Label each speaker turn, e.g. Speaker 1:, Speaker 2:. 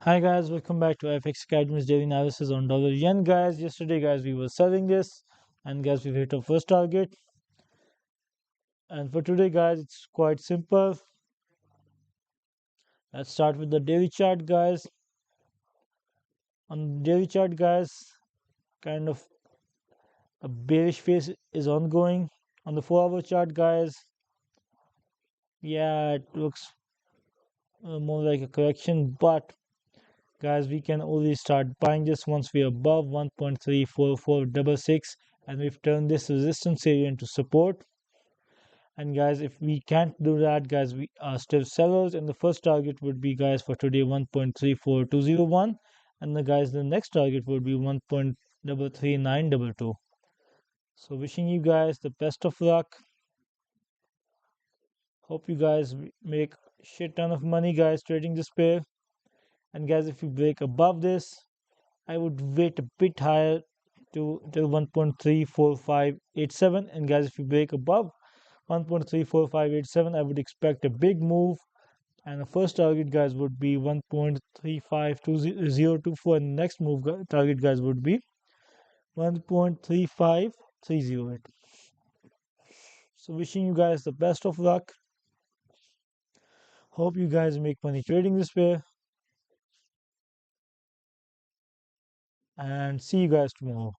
Speaker 1: Hi guys, welcome back to IFX Academy's daily analysis on dollar yen. Guys, yesterday guys we were selling this, and guys we've hit our first target. And for today guys, it's quite simple. Let's start with the daily chart, guys. On the daily chart, guys, kind of a bearish phase is ongoing. On the 4-hour chart, guys, yeah, it looks more like a correction, but guys, we can only start buying this once we're above 1.34466, and we've turned this resistance area into support. And guys, if we can't do that, guys, we are still sellers, and the first target would be, guys, for today 1.34201, and the next target would be 1.33922. So wishing you guys the best of luck. Hope you guys make shit ton of money, guys, trading this pair. And guys, if you break above this, I would wait a bit higher to till 1.34587. And guys, if you break above 1.34587, I would expect a big move, and the first target, guys, would be 1.3520024, and the next move target, guys, would be 1.35308. So wishing you guys the best of luck. Hope you guys make money trading this way, and see you guys tomorrow.